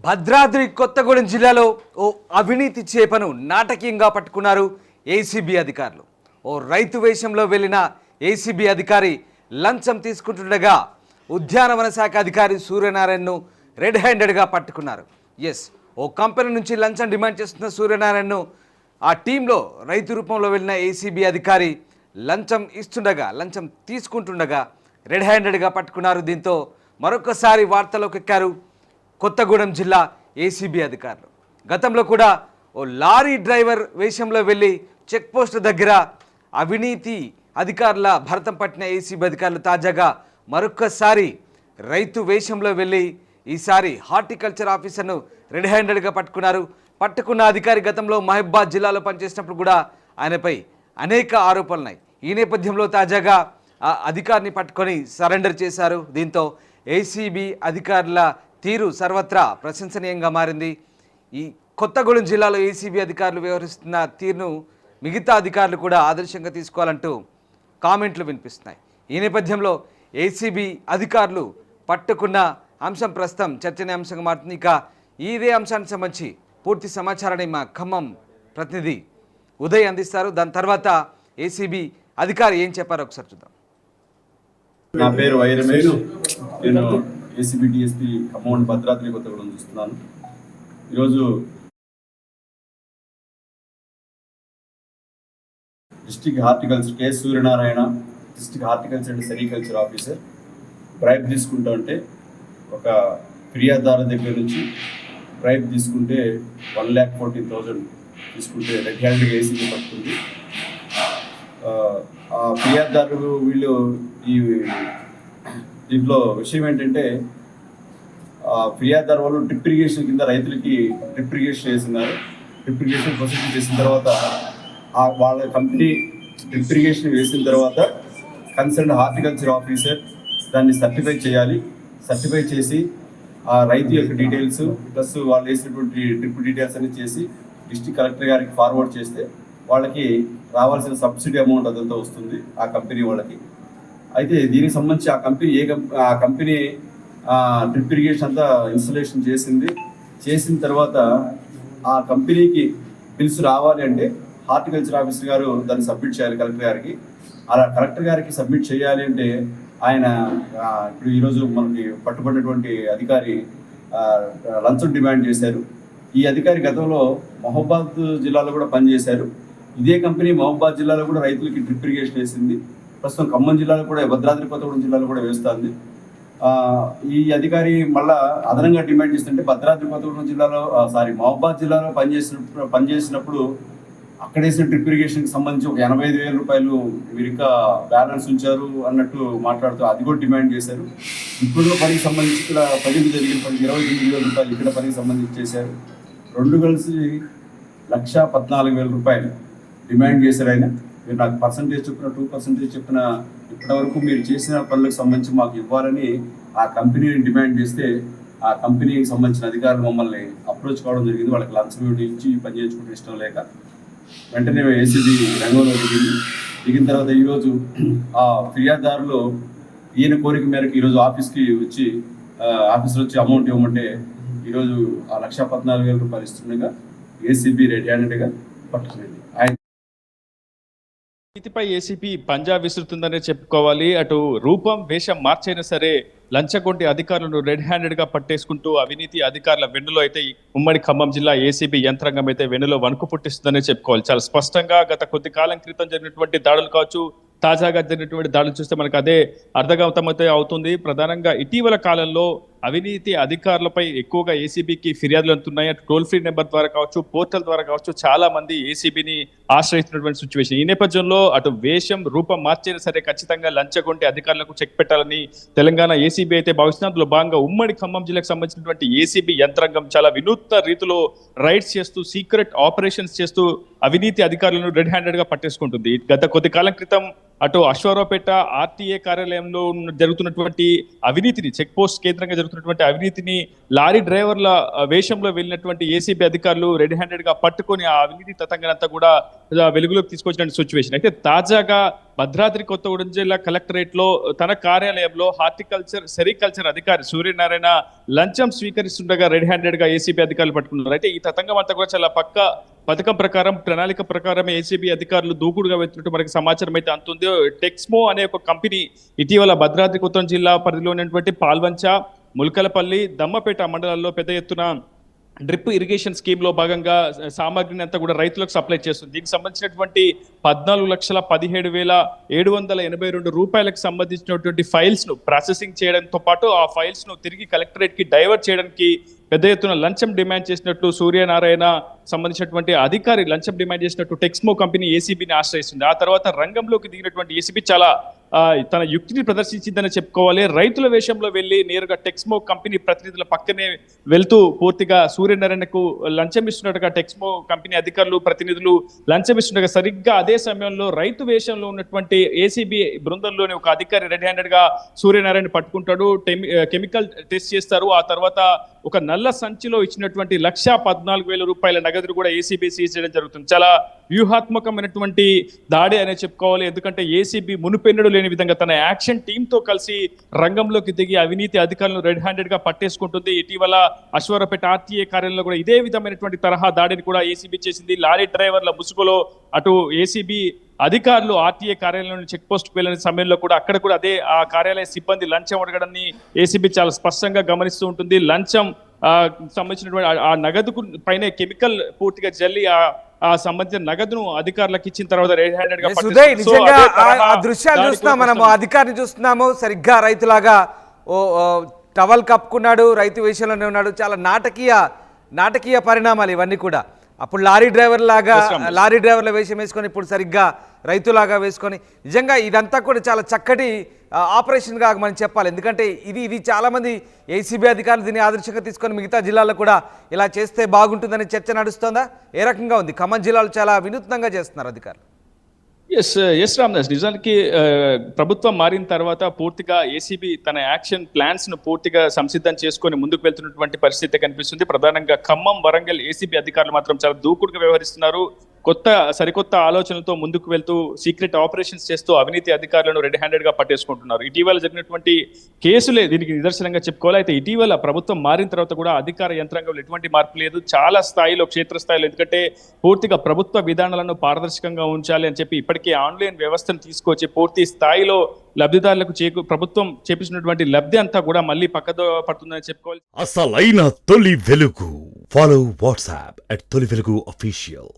భద్రాద్రి కొత్తగూడెం జిల్లాలో ఓ అవినీతి చేపను నాటకీయంగా పట్టుకున్నారు ఏసీబీ అధికారులు. ఓ రైతు వేషంలో వెళ్లిన ఏసీబీ అధికారి లంచం తీసుకుంటుండగా ఉద్యానవన శాఖ అధికారి సూర్యనారాయణను రెడ్ హ్యాండెడ్గా పట్టుకున్నారు. ఓ కంపెనీ నుంచి లంచం డిమాండ్ చేస్తున్న సూర్యనారాయణను ఆ టీంలో రైతు రూపంలో వెళ్ళిన ఏసీబీ అధికారి లంచం తీసుకుంటుండగా రెడ్ హ్యాండెడ్గా పట్టుకున్నారు. దీంతో మరొకసారి వార్తలోకి ఎక్కారు కొత్తగూడెం జిల్లా ఏసీబీ అధికారులు. గతంలో కూడా ఓ లారీ డ్రైవర్ వేషంలో వెళ్ళి చెక్పోస్ట్ దగ్గర అవినీతి అధికారుల భరతం పట్టిన ఏసీబీ అధికారులు తాజాగా మరొకసారి రైతు వేషంలో వెళ్ళి ఈసారి హార్టికల్చర్ ఆఫీసర్ను రెడ్ హ్యాండెడ్గా పట్టుకున్నారు. పట్టుకున్న అధికారి గతంలో మహబూబాద్ జిల్లాలో పనిచేసినప్పుడు కూడా ఆయనపై అనేక ఆరోపణలున్నాయి. ఈ నేపథ్యంలో తాజాగా ఆ అధికారిని పట్టుకొని సరెండర్ చేశారు. దీంతో ఏసీబీ అధికారుల తీరు సర్వత్రా ప్రశంసనీయంగా మారింది. ఈ కొత్తగూడెం జిల్లాలో ఏసీబీ అధికారులు వ్యవహరిస్తున్న తీరును మిగతా అధికారులు కూడా ఆదర్శంగా తీసుకోవాలంటూ కామెంట్లు వినిపిస్తున్నాయి. ఈ నేపథ్యంలో ఏసీబీ అధికారులు పట్టుకున్న అంశం ప్రస్తుతం చర్చనీయాంశంగా మారుతుంది. ఇక ఇదే అంశానికి సంబంధించి పూర్తి సమాచారాన్ని మా ఖమ్మం ప్రతినిధి ఉదయ్ అందిస్తారు. దాని తర్వాత ఏసీబీ అధికారి ఏం చెప్పారో ఒకసారి చూద్దాం. నా పేరు వై రమేష్. నేను ఏసీబీ డిఎస్పీ ఖమ్మం భద్రాద్రి కొత్తగూడెం చూస్తున్నాను. ఈరోజు district horticulture K Suryanarayana, district horticulture and sericulture officer bribe తీసుకుంటా అంటే ఒక ఫిర్యాదుదారు దగ్గర నుంచి బ్రైబ్ తీసుకుంటే 1,14,000 తీసుకుంటే రెడ్ హ్యాండ్గా ఏసీబీ పట్టుకుంది. ఆ ఫిర్యాదుదారులు వీళ్ళు ఈ దీంట్లో విషయం ఏంటంటే ఫిర్యాదుదారు వాళ్ళు డ్రిప్ ఇరిగేషన్ కింద రైతులకి డ్రిప్ ఇరిగేషన్ చేస్తున్నారు. డ్రిప్ ఇరిగేషన్ ప్రొసీజర్ చేసిన తర్వాత వాళ్ళ కంపెనీ డ్రిప్ ఇరిగేషన్ వేసిన తర్వాత కన్సర్న్ హార్టికల్చర్ ఆఫీసర్ దాన్ని సర్టిఫై చేయాలి. సర్టిఫై చేసి ఆ రైతు యొక్క డీటెయిల్స్ ప్లస్ వాళ్ళు వేసినటువంటి డ్రిప్ డీటెయిల్స్ అన్ని చేసి డిస్ట్రిక్ట్ కలెక్టర్ గారికి ఫార్వర్డ్ చేస్తే వాళ్ళకి రావాల్సిన సబ్సిడీ అమౌంట్ అదంతా వస్తుంది ఆ కంపెనీ వాళ్ళకి. అయితే దీనికి సంబంధించి ఆ కంపెనీ డ్రిప్ ఇరిగేషన్ అంతా ఇన్స్టలేషన్ చేసిన తర్వాత ఆ కంపెనీకి బిల్స్ రావాలి అంటే హార్టికల్చర్ ఆఫీసర్ గారు దాన్ని సబ్మిట్ చేయాలి కలెక్టర్ గారికి. అలా కలెక్టర్ గారికి సబ్మిట్ చేయాలి అంటే ఆయన ఇప్పుడు ఈరోజు మనకి పట్టుబడినటువంటి అధికారి లంచం డిమాండ్ చేశారు. ఈ అధికారి గతంలో మహబూబాద్ జిల్లాలో కూడా పనిచేశారు. ఇదే కంపెనీ మహబూబాద్ జిల్లాలో కూడా రైతులకి డ్రిప్ ఇరిగేషన్ వేసింది. ప్రస్తుతం ఖమ్మం జిల్లాలో కూడా భద్రాద్రి కొత్తగూడెం జిల్లాలో కూడా వేస్తుంది. ఈ అధికారి మళ్ళా అదనంగా డిమాండ్ చేస్తుంటే భద్రాద్రి కొత్తగూడెం జిల్లాలో మహబూబాద్ జిల్లాలో పనిచేసినప్పుడు అక్కడ వేసిన డ్రిప్ ఇరిగేషన్కి సంబంధించి ఒక 85,000 రూపాయలు మీరు ఇంకా బ్యాలెన్స్ ఉంచారు అన్నట్టు మాట్లాడుతూ అది కూడా డిమాండ్ చేశారు. ఇప్పుడు పనికి సంబంధించి ఇక్కడ పనికి జరిగిన పనికి 29,000 రూపాయలు ఇక్కడ పనికి సంబంధించి చేశారు. రెండు కలిసి 1,14,000 రూపాయలు డిమాండ్ చేశారు. ఆయన మీరు నాకు పర్సంటేజ్ చెప్పిన 2% చెప్పిన ఇప్పటివరకు మీరు చేసిన పనులకు సంబంధించి మాకు ఇవ్వాలని ఆ కంపెనీని డిమాండ్ చేస్తే ఆ కంపెనీకి సంబంధించిన అధికారులు మమ్మల్ని అప్రోచ్ కావడం జరిగింది. వాళ్ళకి లంచం ఇచ్చి పని చేయించుకుంటే ఇష్టం లేక వెంటనే ఏసీబీ రంగంలో దిగిన తర్వాత ఈరోజు ఆ ఫిర్యాదుదారులు ఈయన కోరిక మేరకు ఈరోజు ఆఫీసర్ వచ్చి అమౌంట్ ఇవ్వమంటే ఈరోజు ఆ 1,14,000 రూపాయలు ఇస్తుండగా ఏసీబీ రెడ్ హ్యాండెడ్గా పట్టుకునేది. నీతిపై ఏసీపీ పంజా విసురుతుందనే చెప్పుకోవాలి. అటు రూపం వేషం మార్చైనా సరే లంచగొండి అధికారులను రెడ్ హ్యాండెడ్ గా పట్టేసుకుంటూ అవినీతి అధికారుల వెన్నులో అయితే ఉమ్మడి ఖమ్మం జిల్లా ఏసీబీ యంత్రాంగం అయితే వెన్నులో వణుకు పుట్టిస్తుందనే చెప్పుకోవాలి. చాలా స్పష్టంగా గత కొద్ది కాలం క్రితం జరిగినటువంటి దాడులు కావచ్చు, తాజాగా జరిగినటువంటి దాడులు చూస్తే మనకు అదే అర్థగౌతమైతే అవుతుంది. ప్రధానంగా ఇటీవల కాలంలో అవినీతి అధికారులపై ఎక్కువగా ఏసీబీకి ఫిర్యాదులు అందుతున్నాయి. అటు టోల్ ఫ్రీ నెంబర్ ద్వారా కావచ్చు, పోర్టల్ ద్వారా కావచ్చు, చాలా మంది ఏసీబీని ఆశ్రయిస్తున్నటువంటి సిచ్యువేషన్. ఈ నేపథ్యంలో అటు వేషం రూపం మార్చైనా సరే ఖచ్చితంగా లంచగొంటే అధికారులకు చెక్ పెట్టాలని తెలంగాణ ఏసీబీ అయితే భావిస్తుంది. అందులో భాగంగా ఉమ్మడి ఖమ్మం జిల్లాకు సంబంధించినటువంటి ఏసీబీ యంత్రాంగం చాలా వినూత్న రీతిలో రైడ్స్ చేస్తూ సీక్రెట్ ఆపరేషన్స్ చేస్తూ అవినీతి అధికారులను రెడ్ హ్యాండెడ్ గా పట్టేసుకుంటుంది. గత కొద్ది కాలం క్రితం అటు అశ్వారావుపేట ఆర్టీఏ కార్యాలయంలో జరుగుతున్నటువంటి అవినీతిని చెక్ పోస్ట్ కేంద్రంగా జరుగుతున్నటువంటి అవినీతిని లారీ డ్రైవర్ల వేషంలో వెళ్ళినటువంటి ఏసీబీ అధికారులు రెడ్ హ్యాండెడ్ గా పట్టుకొని ఆ అవినీతి తతంగనంతా కూడా వెలుగులోకి తీసుకొచ్చిన సిచ్యువేషన్. అయితే తాజాగా భద్రాద్రి కొత్తగూడెం జిల్లా కలెక్టరేట్ లో తన కార్యాలయంలో హార్టికల్చర్ సెరికల్చర్ అధికారి సూర్యనారాయణ లంచం స్వీకరిస్తుండగా రెడ్ హ్యాండెడ్ గా ఏసీబీ అధికారులు పట్టుకున్నారు. అయితే ఈ తతంగం అంతా కూడా చాలా పథకం ప్రకారం ప్రణాళిక ప్రకారం ఏసీబీ అధికారులు దూకుడుగా వెళ్తున్నట్టు మనకి సమాచారం అయితే అందుతుంది. టెక్స్మో అనే ఒక కంపెనీ ఇటీవల భద్రాద్రి కొత్తగూడెం జిల్లా పరిధిలో ఉన్నటువంటి పాల్వంచ, ముల్కలపల్లి, దమ్మపేట మండలాల్లో పెద్ద ఎత్తున డ్రిప్ ఇరిగేషన్ స్కీమ్ లో భాగంగా సామాగ్రిని అంతా కూడా రైతులకు సప్లై చేస్తుంది. దీనికి సంబంధించినటువంటి 14,17,782 రూపాయలకు సంబంధించినటువంటి ఫైల్స్ ను ప్రాసెసింగ్ చేయడంతో పాటు ఆ ఫైల్స్ ను తిరిగి కలెక్టరేట్ కి డైవర్ట్ చేయడానికి పెద్ద ఎత్తున లంచం డిమాండ్ చేసినట్లు సూర్యనారాయణ సంబంధించినటువంటి అధికారి లంచం డిమాండ్ చేసినట్టు టెక్స్మో కంపెనీ ఏసీబీని ఆశ్రయిస్తుంది. ఆ తర్వాత రంగంలోకి దిగినటువంటి ఏసీబీ చాలా తన యుక్తిని ప్రదర్శించిందని చెప్పుకోవాలి. రైతుల వేషంలో వెళ్లి నేరుగా టెక్స్మో కంపెనీ ప్రతినిధుల పక్కనే వెళ్తూ పూర్తిగా సూర్యనారాయణకు లంచం ఇస్తున్నట్టుగా టెక్స్మో కంపెనీ అధికారులు ప్రతినిధులు లంచం ఇస్తుండగా సరిగ్గా అదే సమయంలో రైతు వేషంలో ఉన్నటువంటి ఏసీబీ బృందంలోని ఒక అధికారి రెడ్ హ్యాండెడ్ గా సూర్యనారాయణ పట్టుకుంటాడు. కెమికల్ టెస్ట్ చేస్తారు. ఆ తర్వాత ఒక నల్ల సంచిలో ఇచ్చినటువంటి 1,14,000 రూపాయల నగదును కూడా ఏసీబీ సీజ్ చేయడం జరుగుతుంది. చాలా వ్యూహాత్మకమైనటువంటి దాడి అనే చెప్పుకోవాలి. ఎందుకంటే ఏసీబీ మునుపెన్నడు లేని విధంగా తన యాక్షన్ టీమ్ తో కలిసి రంగంలోకి దిగి అవినీతి అధికారులను రెడ్ హ్యాండెడ్ గా పట్టేసుకుంటుంది. ఇటీవల అశ్వారపేట ఆర్టీఏ కార్యాలయంలో కూడా ఇదే విధమైనటువంటి తరహా దాడిని కూడా ఏసీబీ చేసింది. లారీ డ్రైవర్ల ముసుగులో అటు ఏసీబీ అధికారులు ఆర్టీఏ కార్యాలయం చెక్ పోస్ట్ వెళ్ళిన సమయంలో కూడా అక్కడ కూడా అదే ఆ కార్యాలయ సిబ్బంది లంచం అడగడాన్ని ఏసీబీ చాలా స్పష్టంగా గమనిస్తూ ఉంటుంది. లంచం సంబంధించినటువంటి ఆ నగదు పైన కెమికల్ పూర్తిగా జల్లి ఆ సంబంధించిన నగదును అధికారులకు ఇచ్చిన తర్వాత రెడ్ హ్యాండెడ్ గా నిజంగా ఆ దృశ్యాలు చూస్తున్నాం, మనము అధికారిని చూస్తున్నాము. సరిగ్గా రైతులాగా టవల్ కప్పుకున్నాడు, రైతు వేషంలోనే ఉన్నాడు. చాలా నాటకీయ పరిణామాలు ఇవన్నీ కూడా. అప్పుడు లారీ డ్రైవర్ల వేషం వేసుకొని ఇప్పుడు సరిగ్గా రైతులాగా వేసుకొని నిజంగా ఇదంతా కూడా చాలా చక్కటి ఆపరేషన్గా మనం చెప్పాలి. ఎందుకంటే ఇది చాలామంది ఏసీబీ అధికారులు దీన్ని ఆదర్శంగా తీసుకొని మిగతా జిల్లాల్లో కూడా ఇలా చేస్తే బాగుంటుందని చర్చ నడుస్తోందా? ఏ రకంగా ఉంది? ఖమ్మం జిల్లాలో చాలా వినూత్నంగా చేస్తున్నారు అధికారులు. ఎస్ రామ్దాస్, నిజానికి ప్రభుత్వం మారిన తర్వాత పూర్తిగా ఏసీబీ తన యాక్షన్ ప్లాన్స్ ను పూర్తిగా సంసిద్ధం చేసుకొని ముందుకు వెళ్తున్నటువంటి పరిస్థితి కనిపిస్తుంది. ప్రధానంగా ఖమ్మం, వరంగల్ ఏసీబీ అధికారులు మాత్రం చాలా దూకుడుగా వ్యవహరిస్తున్నారు. సరికొత్త ఆలోచనలతో ముందుకు వెళ్తూ సీక్రెట్ ఆపరేషన్స్ చేస్తూ అవినీతి అధికారులను రెడ్ హ్యాండెడ్ గా పట్టేసుకుంటున్నారు. ఇటీవల జరిగినటువంటి కేసులే దీనికి నిదర్శనంగా చెప్పుకోవాలి. అయితే ఇటీవల ప్రభుత్వం మారిన తర్వాత కూడా అధికార యంత్రాంగంలో ఎటువంటి మార్పు లేదు. చాలా స్థాయిలో, క్షేత్రస్థాయిలో, ఎందుకంటే పూర్తిగా ప్రభుత్వ విధానాలను పారదర్శకంగా ఉంచాలి అని చెప్పి ఇప్పటికే ఆన్లైన్ వ్యవస్థను తీసుకొచ్చి పూర్తి స్థాయిలో లబ్ధిదారులకు ప్రభుత్వం చేపించినటువంటి లబ్ధి అంతా కూడా మళ్ళీ పక్కదో పడుతుందని చెప్పుకోవాలి. అసలైన తొలి వెలుగు. ఫాలో వాట్సాప్ @తొలి వెలుగు అఫీషియల్.